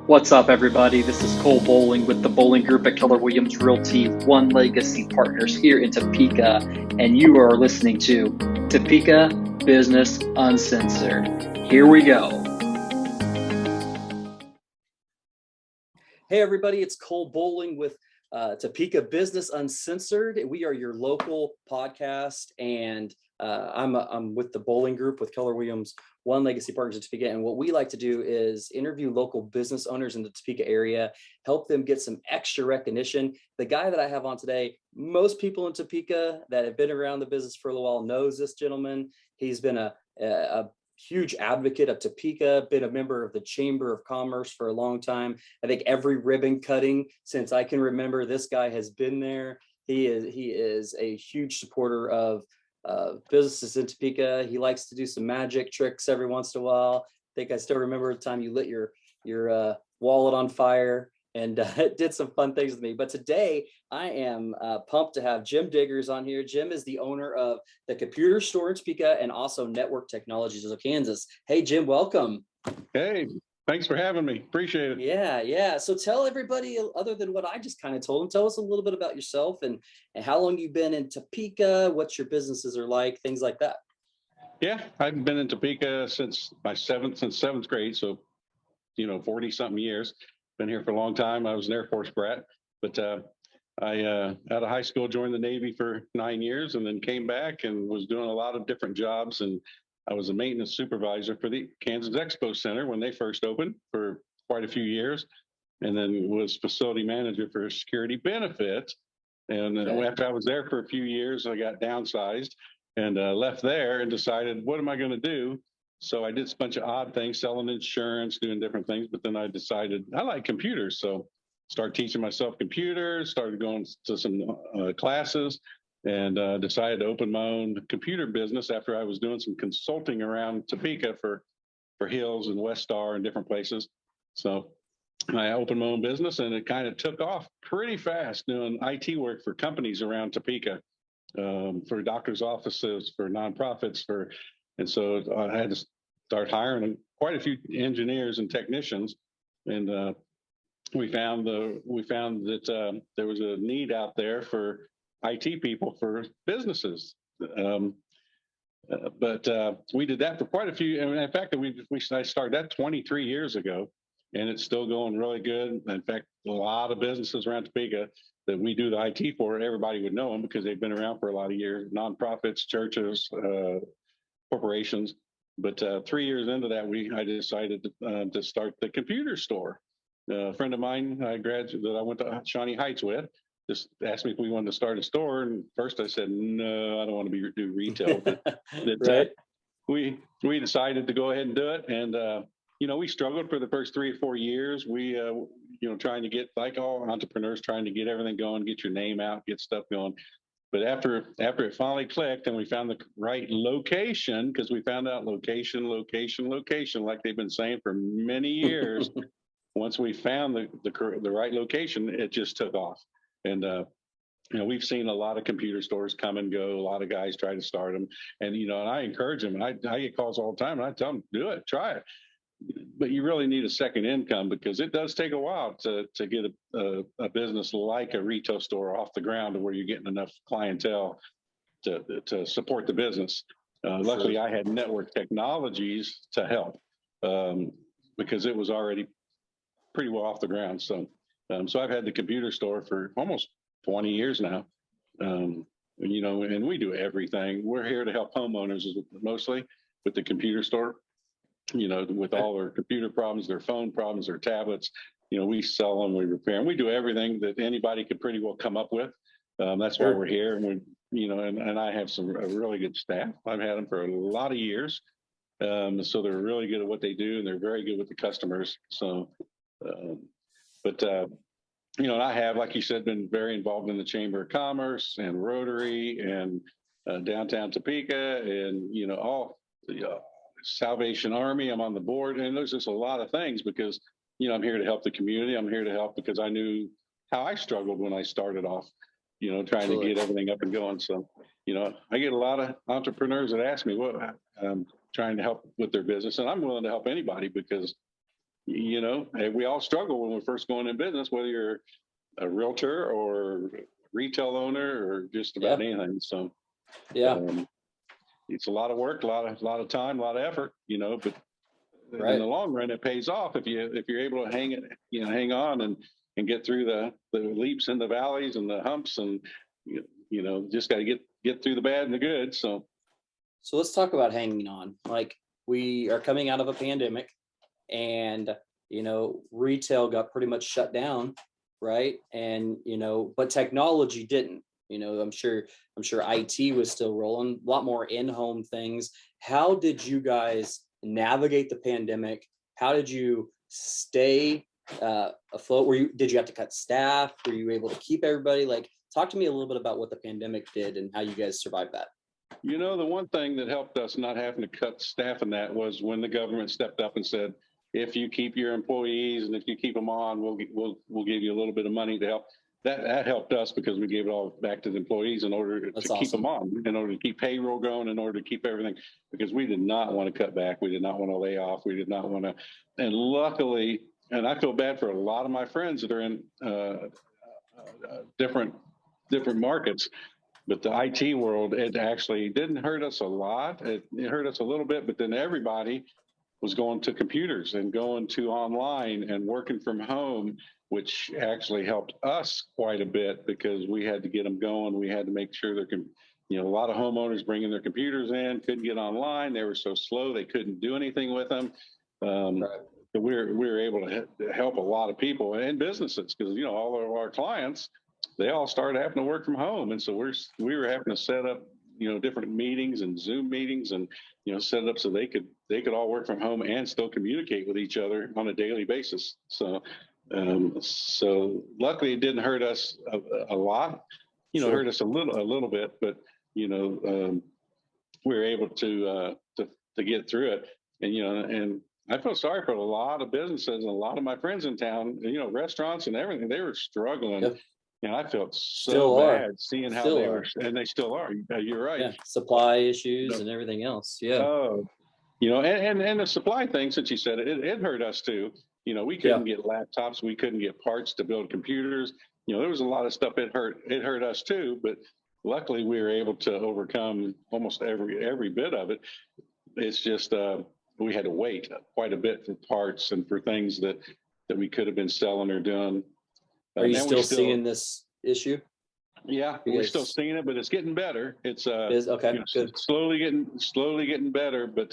What's up, everybody? This is Cole Boling with the Boling Group at Keller Realty, One Legacy Partners here in Topeka, and you are listening to Topeka Business Uncensored. Here we go. Hey, everybody, it's Cole Boling with Topeka Business Uncensored. We are your local podcast, and I'm with the Boling Group with Keller Williams, One Legacy Partners in Topeka. And what we like to do is interview local business owners in the Topeka area, help them get some extra recognition. The guy that I have on today, most people in Topeka that have been around the business for a little while knows this gentleman. He's been a huge advocate of Topeka, been a member of the Chamber of Commerce for a long time. I think every ribbon cutting since I can remember, this guy has been there. He is a huge supporter of businesses in Topeka. He likes to do some magic tricks every once in a while. I think I still remember the time you lit your wallet on fire and did some fun things with me. But today I am pumped to have Jim Driggers on here. Jim is the owner of the computer store in Topeka and also Network Technologies of Kansas. Hey, Jim, welcome. Hey, thanks for having me. Appreciate it. Yeah. So tell everybody, other than what I just kind of told them, tell us a little bit about yourself and how long you've been in Topeka, what your businesses are like, things like that. Yeah, I've been in Topeka since seventh grade. So, 40 something years. Been here for a long time. I was an Air Force brat, but I out of high school joined the Navy for 9 years and then came back and was doing a lot of different jobs. And I was a maintenance supervisor for the Kansas Expo Center when they first opened for quite a few years, and then was facility manager for security benefits. And after I was there for a few years, I got downsized and left there and decided, what am I going to do? So I did a bunch of odd things, selling insurance, doing different things. But then I decided I like computers. So started teaching myself computers, started going to some classes, and decided to open my own computer business after I was doing some consulting around Topeka for Hills and West Star and different places. So I opened my own business, and it kind of took off pretty fast doing IT work for companies around Topeka, for doctors' offices, for nonprofits, and so I had to start hiring quite a few engineers and technicians, and we found that there was a need out there for IT people for businesses. But we did that for quite a few. And in fact, I started that 23 years ago, and it's still going really good. In fact, a lot of businesses around Topeka that we do the IT for, everybody would know them because they've been around for a lot of years, nonprofits, churches, corporations. But 3 years into that, I decided to start the computer store. A friend of mine that I went to Shawnee Heights with just asked me if we wanted to start a store. And first I said, no, I don't want to do retail. But Right. We decided to go ahead and do it. And, we struggled for the first 3 or 4 years. We, trying to get, like all entrepreneurs, trying to get everything going, get your name out, get stuff going. But after it finally clicked and we found the right location, because we found out location, like they've been saying for many years. Once we found the right location, it just took off. And we've seen a lot of computer stores come and go. A lot of guys try to start them, and and I encourage them. And I get calls all the time, and I tell them, do it, try it. But you really need a second income because it does take a while to get a business like a retail store off the ground to where you're getting enough clientele to support the business. Luckily, I had Network Technologies to help because it was already pretty well off the ground. So I've had the computer store for almost 20 years now. And we do everything. We're here to help homeowners mostly with the computer store. With all their computer problems, their phone problems, their tablets, we sell them, we repair them, we do everything that anybody could pretty well come up with. That's why we're here. And and I have a really good staff. I've had them for a lot of years. So they're really good at what they do, and they're very good with the customers. So, I have, like you said, been very involved in the Chamber of Commerce and Rotary and downtown Topeka and, all the Salvation Army. I'm on the board, and there's just a lot of things because, I'm here to help the community. I'm here to help because I knew how I struggled when I started off, trying to get everything up and going. So, I get a lot of entrepreneurs that ask me what I'm trying to help with their business, and I'm willing to help anybody because and we all struggle when we're first going in business, whether you're a realtor or retail owner or just about anything. So yeah, it's a lot of work, a lot of time, a lot of effort, but right. in the long run, it pays off if you're able to hang on and get through the leaps and the valleys and the humps, and just got to get through the bad and the good. So let's talk about hanging on. Like, we are coming out of a pandemic, and retail got pretty much shut down, right? And but technology didn't. I'm sure IT was still rolling, a lot more in-home things. How did you guys navigate the pandemic? How did you stay afloat? Did you have to cut staff? Were you able to keep everybody? Like, talk to me a little bit about what the pandemic did and how you guys survived that. The one thing that helped us not having to cut staff in that was when the government stepped up and said, if you keep your employees and if you keep them on, we'll give you a little bit of money to help. That helped us because we gave it all back to the employees in order to keep them on, in order to keep payroll going, in order to keep everything, because we did not want to cut back. We did not want to lay off. We did not want to. And luckily, and I feel bad for a lot of my friends that are in different markets, but the IT world, it actually didn't hurt us a lot. It hurt us a little bit, but then everybody was going to computers and going to online and working from home, which actually helped us quite a bit because we had to get them going. We had to make sure a lot of homeowners bringing their computers in, couldn't get online. They were so slow, they couldn't do anything with them. Right. But we were able to help a lot of people and businesses because, all of our clients, they all started having to work from home. And so we were having to set up, different meetings and Zoom meetings and, set it up so they could all work from home and still communicate with each other on a daily basis. So luckily it didn't hurt us a lot, sure. Hurt us a little bit, but, we were able to get through it. And I feel sorry for a lot of businesses and a lot of my friends in town, restaurants and everything, they were struggling. Yep. I felt so bad seeing how they were, and they still are. You're right. Yeah. Supply issues and everything else. Yeah. Oh, and the supply thing, since you said it hurt us too. We couldn't get laptops. We couldn't get parts to build computers. There was a lot of stuff. It hurt us too, but luckily we were able to overcome almost every bit of it. It's just, we had to wait quite a bit for parts and for things that we could have been selling or doing. Are you still seeing this issue? Yeah, we're still seeing it, but it's getting better. It's okay. Good. Slowly getting better. But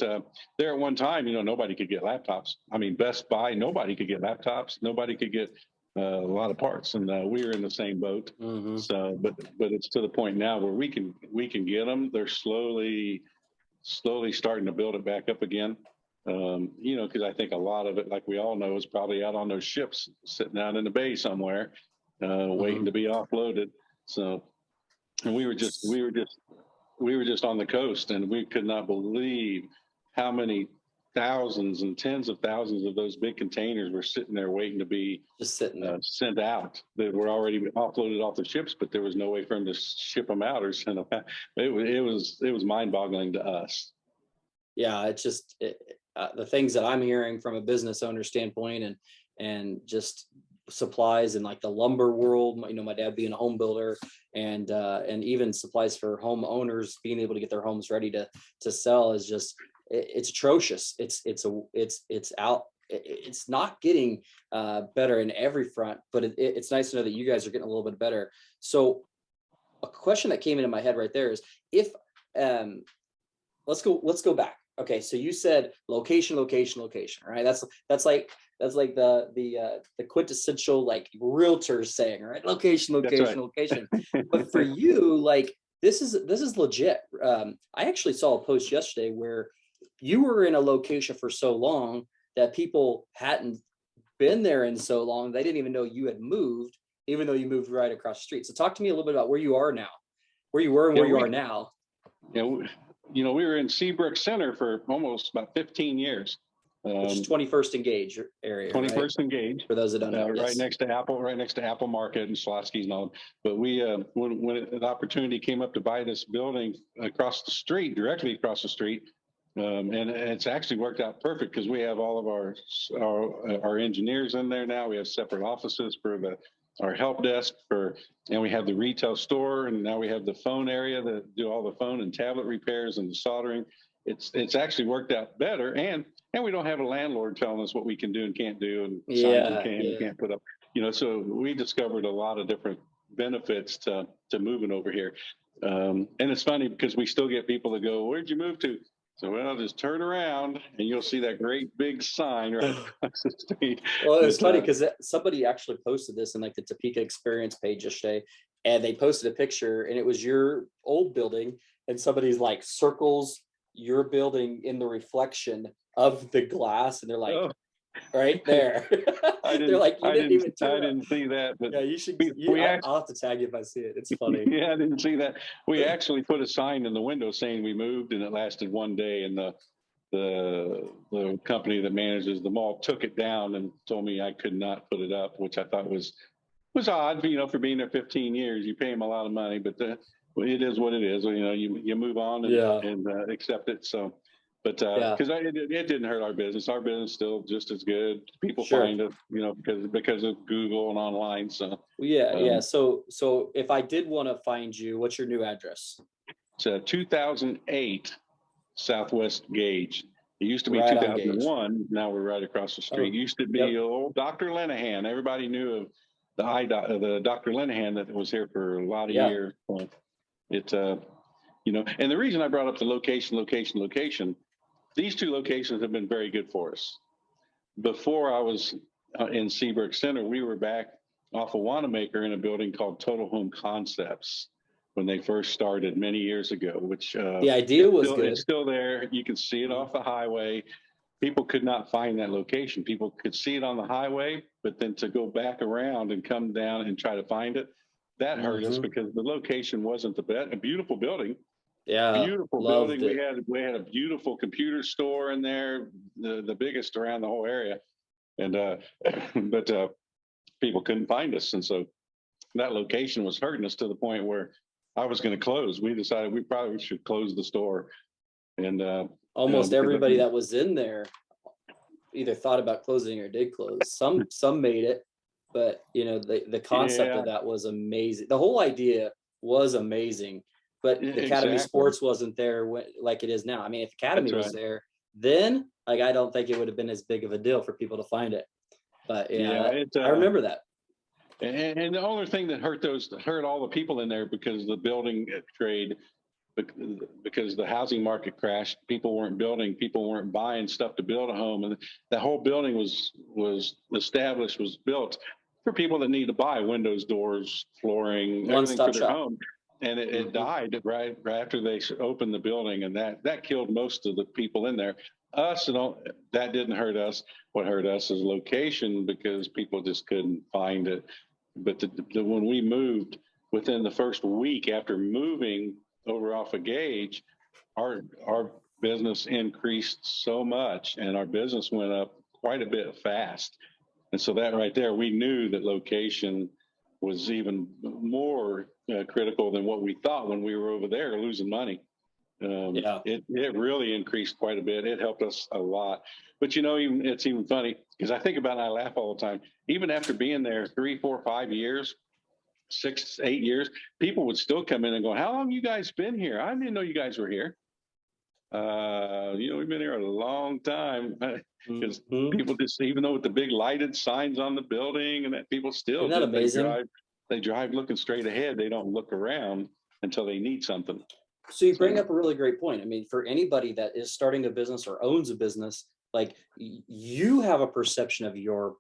there at one time, nobody could get laptops. I mean, Best Buy, nobody could get laptops. Nobody could get a lot of parts, and we were in the same boat. Mm-hmm. So, but it's to the point now where we can get them. They're slowly starting to build it back up again. Because I think a lot of it, like we all know, is probably out on those ships sitting out in the bay somewhere, waiting to be offloaded. So, and we were just on the coast, and we could not believe how many thousands and tens of thousands of those big containers were sitting there waiting to be just sitting there, sent out. That were already offloaded off the ships, but there was no way for them to ship them out or send them out. It was mind-boggling to us. Yeah, it's just the things that I'm hearing from a business owner standpoint, and just supplies in like the lumber world. My dad being a home builder, and even supplies for homeowners being able to get their homes ready to sell is just it's atrocious. It's not getting better in every front, but it's nice to know that you guys are getting a little bit better. So a question that came into my head right there is if let's go back. Okay, so you said location, right? That's like the quintessential like realtors saying, right? Location. But for you, like this is legit. I actually saw a post yesterday where you were in a location for so long that people hadn't been there in so long they didn't even know you had moved, even though you moved right across the street. So talk to me a little bit about where you are now, where you were and where you are now. Yeah. We were in Seabrook Center for almost about 15 years. Which is 21st and Gage area. 21st right? and Gage. For those that don't know. Right next to Apple Market and Slotsky's and all. But we, when the opportunity came up to buy this building directly across the street, And it's actually worked out perfect because we have all of our engineers in there now. We have separate offices for our help desk and we have the retail store, and now we have the phone area that do all the phone and tablet repairs and the soldering. It's actually worked out better, and we don't have a landlord telling us what we can do and can't do, and signs we can and can't put up. So we discovered a lot of different benefits to moving over here. And it's funny because we still get people that go, "Where'd you move to?" So, well, just turn around and you'll see that great big sign right across the street. Well, it's funny because somebody actually posted this in like the Topeka Experience page yesterday, and they posted a picture, and it was your old building, and somebody's like circles your building in the reflection of the glass, and they're like, right there. They're like, I didn't see that, but yeah, you should. I'll have to tag you if I see it. It's funny. Yeah, I didn't see that. We actually put a sign in the window saying we moved, and it lasted one day, and the company that manages the mall took it down and told me I could not put it up, which I thought was odd. For being there 15 years, you pay them a lot of money, but it is what it is. You move on and accept it. So. But because it didn't hurt our business. Our business still just as good. People find us, because of Google and online. So So if I did want to find you, what's your new address? It's 2008 Southwest Gage. It used to be Right 2001. Now we're right across the street. It used to be old Dr. Linehan. Everybody knew of the Dr. Linehan that was here for a lot of years. It and the reason I brought up the location. These two locations have been very good for us. Before I was in Seabrook Center, we were back off of Wanamaker in a building called Total Home Concepts when they first started many years ago, which the idea was good. It's still there. You can see it off the highway. People could not find that location. People could see it on the highway, but then to go back around and come down and try to find it, that hurt us because the location wasn't the best. A beautiful building. Yeah, beautiful building. We had a beautiful computer store in there, the biggest around the whole area, and but people couldn't find us, and so that location was hurting us to the point where I was going to close. We decided we probably should close the store, and almost everybody that was in there either thought about closing or did close. Some made it, but the concept of that was amazing. The whole idea was amazing. But the Academy Sports wasn't there like it is now. I mean, if Academy was there, then I don't think it would have been as big of a deal for people to find it. But I remember that. And the only thing that hurt all the people in there because the building trade, because the housing market crashed, people weren't building, people weren't buying stuff to build a home, and the whole building was built for people that need to buy windows, doors, flooring, everything for their home. And it died right after they opened the building, and that killed most of the people in there. That didn't hurt us. What hurt us is location, because people just couldn't find it. But when we moved, within the first week after moving over off of Gage, our business increased so much, and our business went up quite a bit fast. And so that right there, we knew that location was even more critical than what we thought when we were over there losing money. It really increased quite a bit. It helped us a lot. But it's even funny because I think about it and I laugh all the time. Even after being there 3, 4, 5 years, 6, 8 years, people would still come in and go, "How long you guys been here? I didn't know you guys were here." We've been here a long time, because people just, even though with the big lighted signs on the building, and that people still, isn't that amazing? They drive looking straight ahead. They don't look around until they need something. So you bring up a really great point. I mean, for anybody that is starting a business or owns a business, like you have a perception of your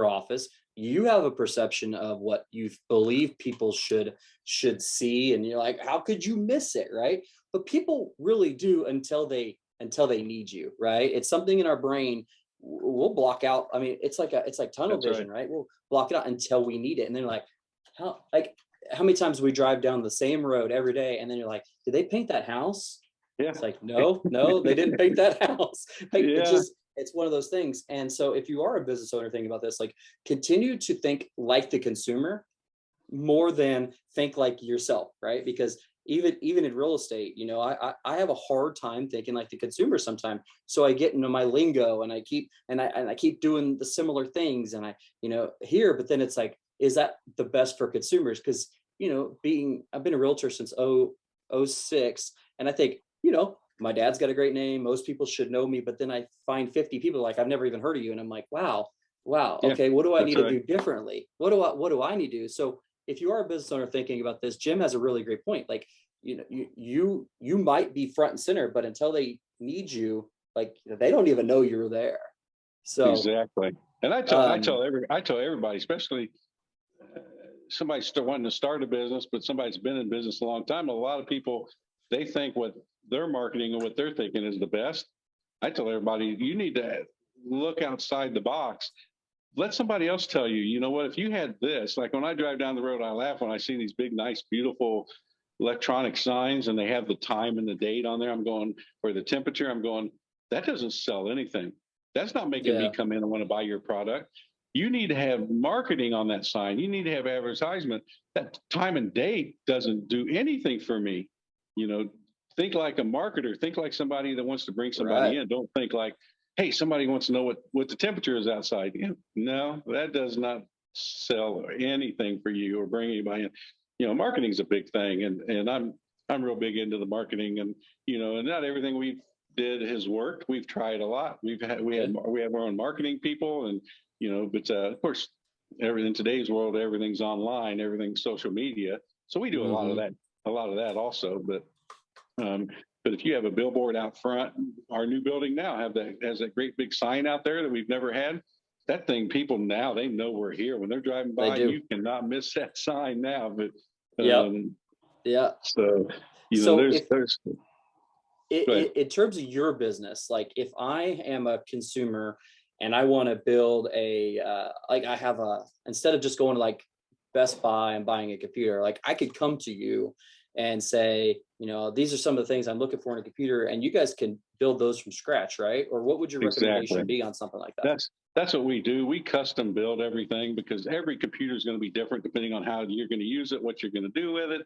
office, you have a perception of what you believe people should see, and you're like, how could you miss it, right? But people really do until they need you, right? It's something in our brain. We'll block out. I mean, it's like tunnel vision, right? We'll block it out until we need it, and then like, how many times we drive down the same road every day, and then you're like, did they paint that house? Yeah. It's like, no, they didn't paint that house. Like, it's one of those things. And so if you are a business owner thinking about this, like, continue to think like the consumer more than think like yourself, right? Because even in real estate, I have a hard time thinking like the consumer sometimes. So I get into my lingo and I keep doing the similar things and here, but then it's like, is that the best for consumers? Because, I've been a realtor since 06, and I think, my dad's got a great name. Most people should know me, but then I find 50 people like, I've never even heard of you. And I'm like, wow. Yeah, Okay. What do I that's need to right. do differently? What do I need to do? So if you are a business owner thinking about this, Jim has a really great point. Like, you might be front and center, but until they need you, like they don't even know you're there. So Exactly. And I tell everybody, especially somebody wanting to start a business, but somebody's been in business a long time. A lot of people, they think what they're marketing and what they're thinking is the best. I tell everybody, you need to look outside the box. Let somebody else tell you, you know what, if you had this, like when I drive down the road, I laugh when I see these big, nice, beautiful electronic signs and they have the time and the date on there. I'm going, or the temperature, I'm going, that doesn't sell anything. That's not making me come in and want to buy your product. You need to have marketing on that sign. You need to have advertisement. That time and date doesn't do anything for me. Think like a marketer. Think like somebody that wants to bring somebody in. Don't think like, hey, somebody wants to know what the temperature is outside. No, that does not sell anything for you or bring anybody in. Marketing is a big thing, and I'm real big into the marketing, and and not everything we did has worked. We've tried a lot. We have our own marketing people, and but of course, in today's world, everything's online, everything's social media. So we do a lot of that also. But if you have a billboard out front, our new building now has that great big sign out there that we've never had. That thing, people now, they know we're here. When they're driving by, you cannot miss that sign now. But so there's in terms of your business, like if I am a consumer and I want to build instead of just going to like Best Buy and buying a computer, like I could come to you and say, these are some of the things I'm looking for in a computer, and you guys can build those from scratch, right? Or what would your recommendation be on something like that? That's what we do. We custom build everything because every computer is going to be different depending on how you're going to use it, what you're going to do with it.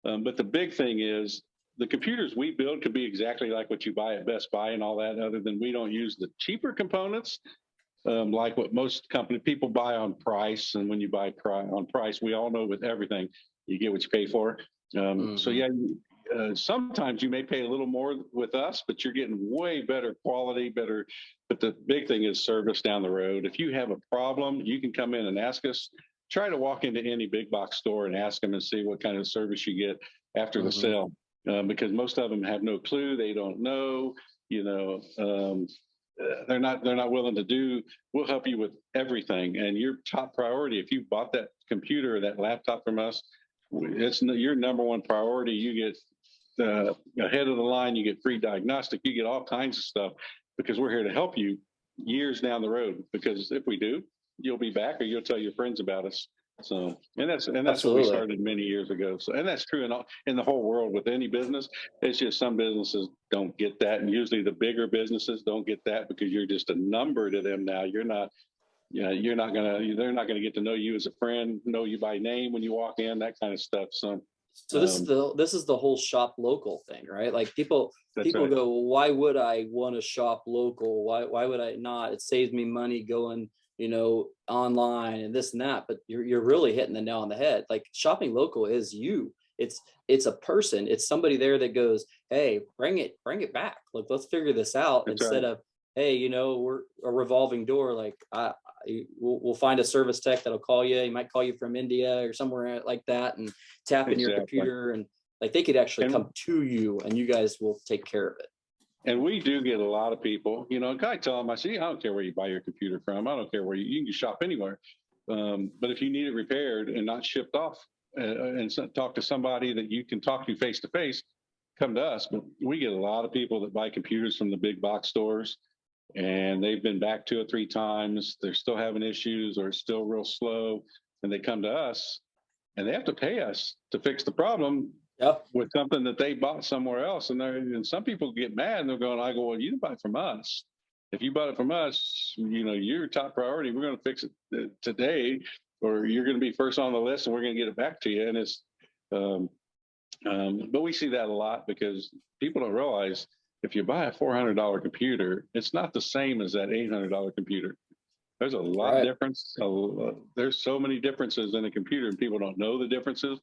But the big thing is the computers we build could be exactly like what you buy at Best Buy and all that, other than we don't use the cheaper components like what most people buy on price. And when you buy on price, we all know with everything, you get what you pay for. So yeah, sometimes you may pay a little more with us, but you're getting way better quality, But the big thing is service down the road. If you have a problem, you can come in and ask us. Try to walk into any big box store and ask them and see what kind of service you get after the sale, because most of them have no clue. They don't know. They're not willing to do. We'll help you with everything. And your top priority, if you bought that computer or that laptop from us, it's your number one priority. You get ahead of the line. You get free diagnostic. You get all kinds of stuff because we're here to help you years down the road. Because if we do, you'll be back or you'll tell your friends about us. So, and that's what we started many years ago. So, and that's true in the whole world with any business. It's just some businesses don't get that, and usually the bigger businesses don't get that because you're just a number to them now. They're not gonna get to know you as a friend, know you by name when you walk in, that kind of stuff. So this is the whole shop local thing, right? Like people go, why would I want to shop local? Why would I not? It saves me money going, online and this and that. But you're really hitting the nail on the head. Like shopping local is you. It's a person. It's somebody there that goes, hey, bring it back. Like let's figure this out instead of, hey, we're a revolving door. Like we'll find a service tech that'll call you. He might call you from India or somewhere like that and tap in your computer, and like they could actually come to you and you guys will take care of it. And we do get a lot of people, I tell them, I say, I don't care where you buy your computer from. I don't care where you can shop anywhere. But if you need it repaired and not shipped off and talk to somebody that you can talk to face to face, come to us. But we get a lot of people that buy computers from the big box stores and they've been back 2 or 3 times. They're still having issues or it's still real slow. And they come to us and they have to pay us to fix the problem. With something that they bought somewhere else. And some people get mad and they're going, I go, well, you didn't buy it from us. If you bought it from us, your top priority, we're going to fix it today, or you're going to be first on the list and we're going to get it back to you. And But we see that a lot because people don't realize if you buy a $400 computer, it's not the same as that $800 computer. There's a lot of difference. There's so many differences in a computer, and people don't know the differences.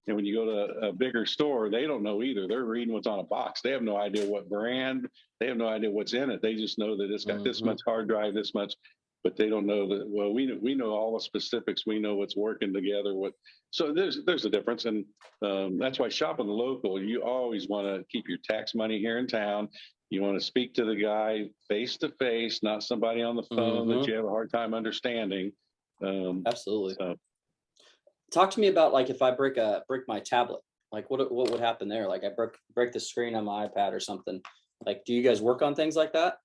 And when you go to a bigger store, they don't know either. They're reading what's on a box. They have no idea what brand. They have no idea what's in it. They just know that it's got this much hard drive, this much, but they don't know that. Well, we know all the specifics. We know what's working together. So there's a difference, and that's why shopping local. You always want to keep your tax money here in town. You want to speak to the guy face to face, not somebody on the phone that you have a hard time understanding. Absolutely. Talk to me about, like, if I break my tablet, like what would happen there? Like I break the screen on my iPad or something. Like, do you guys work on things like that?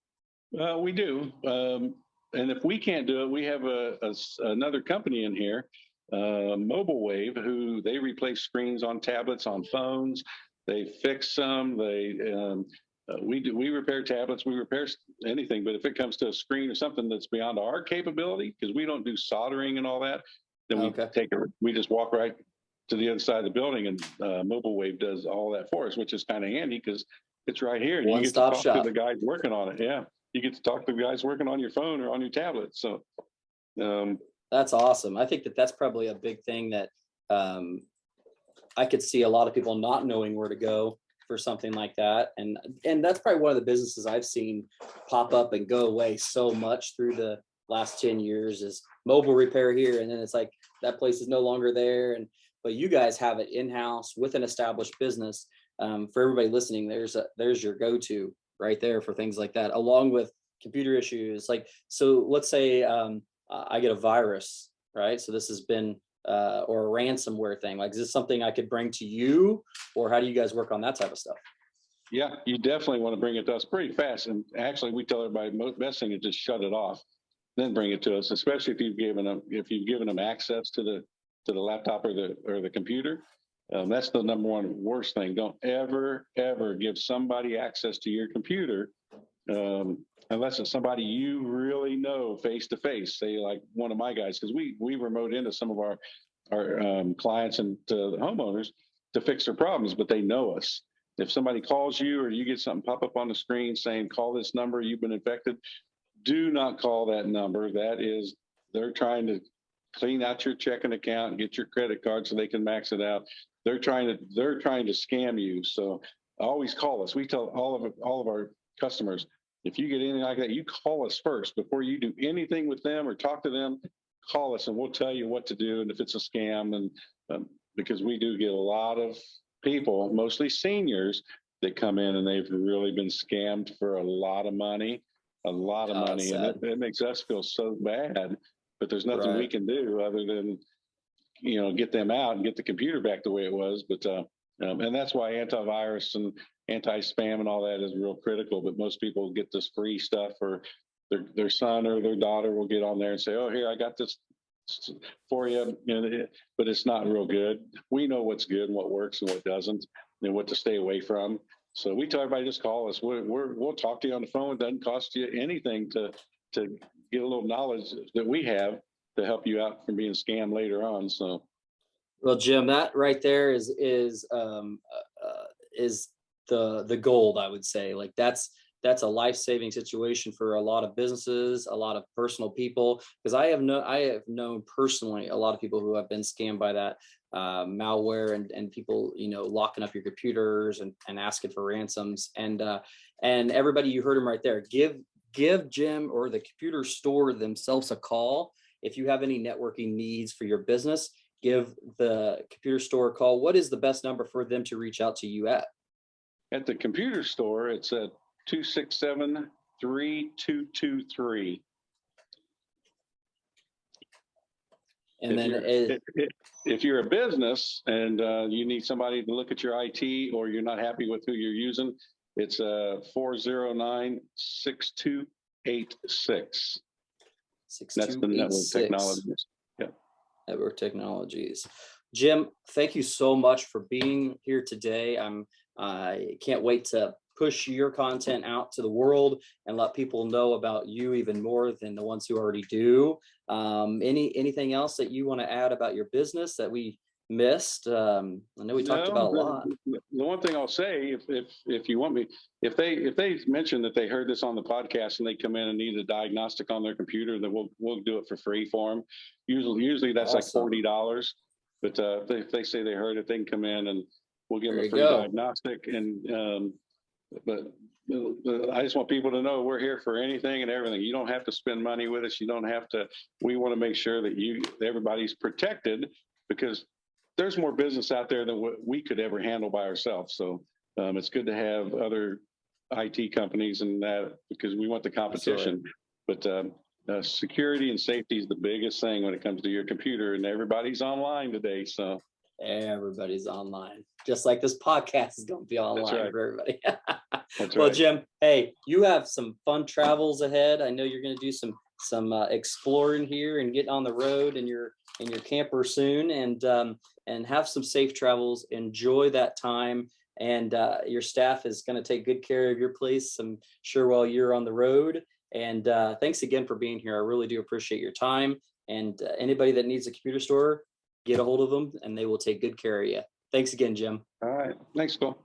We do. And if we can't do it, we have another company in here, Mobile Wave, who they replace screens on tablets, on phones. They fix them. We repair tablets. We repair anything. But if it comes to a screen or something that's beyond our capability, because we don't do soldering and all that, then we just walk right to the other side of the building, and Mobile Wave does all that for us, which is kind of handy because it's right here. And you get to talk to the guys working on it. Yeah. You get to talk to the guys working on your phone or on your tablet. So that's awesome. I think that's probably a big thing that I could see a lot of people not knowing where to go for something like that. And that's probably one of the businesses I've seen pop up and go away so much through the last 10 years is mobile repair here. And then it's like that place is no longer there. But you guys have it in-house with an established business. For everybody listening, there's your go-to right there for things like that, along with computer issues. Like, so let's say I get a virus, right? So this has been, or a ransomware thing. Like, is this something I could bring to you, or how do you guys work on that type of stuff? Yeah, you definitely want to bring it to us pretty fast. And actually, we tell everybody best thing is just shut it off, then bring it to us. Especially if you've given them access to the laptop or the computer. That's the number one worst thing. Don't ever give somebody access to your computer unless it's somebody you really know face to face. Say like one of my guys, because we remote into some of our clients and the homeowners to fix their problems, but they know us. If somebody calls you or you get something pop up on the screen saying call this number, you've been infected, do not call that number. They're trying to clean out your checking account and get your credit card so they can max it out. They're trying to scam you. So always call us. We tell all of our customers, if you get anything like that, you call us first before you do anything with them or talk to them. Call us and we'll tell you what to do and if it's a scam. And because we do get a lot of people, mostly seniors, that come in and they've really been scammed for a lot of money, and it makes us feel so bad. But there's nothing we can do other than get them out and get the computer back the way it was. But and that's why antivirus and anti-spam and all that is real critical. But most people get this free stuff, or their son or their daughter will get on there and say, "Oh, here, I got this for you," but it's not real good. We know what's good and what works and what doesn't, and what to stay away from. So we tell everybody, just call us. We'll talk to you on the phone. It doesn't cost you anything to get a little knowledge that we have to help you out from being scammed later on. So, well, Jim, that right there is the gold, I would say. Like that's a life-saving situation for a lot of businesses, a lot of personal people, because I have known personally a lot of people who have been scammed by that malware and people, locking up your computers and asking for ransoms. And everybody, you heard him right there. Give Jim or the computer store themselves a call. If you have any networking needs for your business, give the computer store a call. What is the best number for them to reach out to you at? At the computer store, it's at 267-3223. And if you're a business and you need somebody to look at your IT, or you're not happy with who you're using, it's 409-6286. That's the Network Technologies. Yeah. Network Technologies. Jim, thank you so much for being here today. I can't wait to push your content out to the world and let people know about you even more than the ones who already do. Anything else that you want to add about your business that we missed? I know we talked about a lot. The one thing I'll say, if you want me, if they mention that they heard this on the podcast and they come in and need a diagnostic on their computer, then we'll do it for free for them. Usually that's Awesome. like $40. But if they say they heard it, they can come in and we'll give them a free go. diagnostic. And but I just want people to know we're here for anything and everything. You don't have to spend money with us. You don't have to. We want to make sure that everybody's protected, because there's more business out there than what we could ever handle by ourselves. So it's good to have other IT companies and that, because we want the competition. Absolutely. But security and safety is the biggest thing when it comes to your computer, and everybody's online today. So everybody's online, just like this podcast is going to be online for everybody. That's well, right. Jim, hey, you have some fun travels ahead. I know you're going to do some exploring here and get on the road in your camper soon, and have some safe travels. Enjoy that time, and your staff is going to take good care of your place, I'm sure, while you're on the road. And thanks again for being here. I really do appreciate your time. And anybody that needs a computer store, get a hold of them and they will take good care of you. Thanks again, Jim. All right. Thanks, Cole.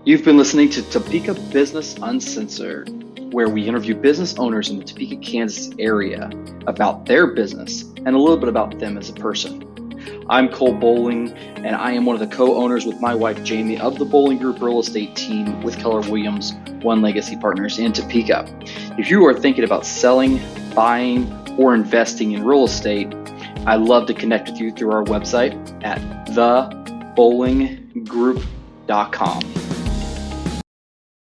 You've been listening to Topeka Business Uncensored, where we interview business owners in the Topeka, Kansas area about their business and a little bit about them as a person. I'm Cole Boling, and I am one of the co-owners with my wife, Jamie, of the Boling Group real estate team with Keller Williams One Legacy Partners in Topeka. If you are thinking about selling, buying, or investing in real estate, I'd love to connect with you through our website at thebolinggroup.com.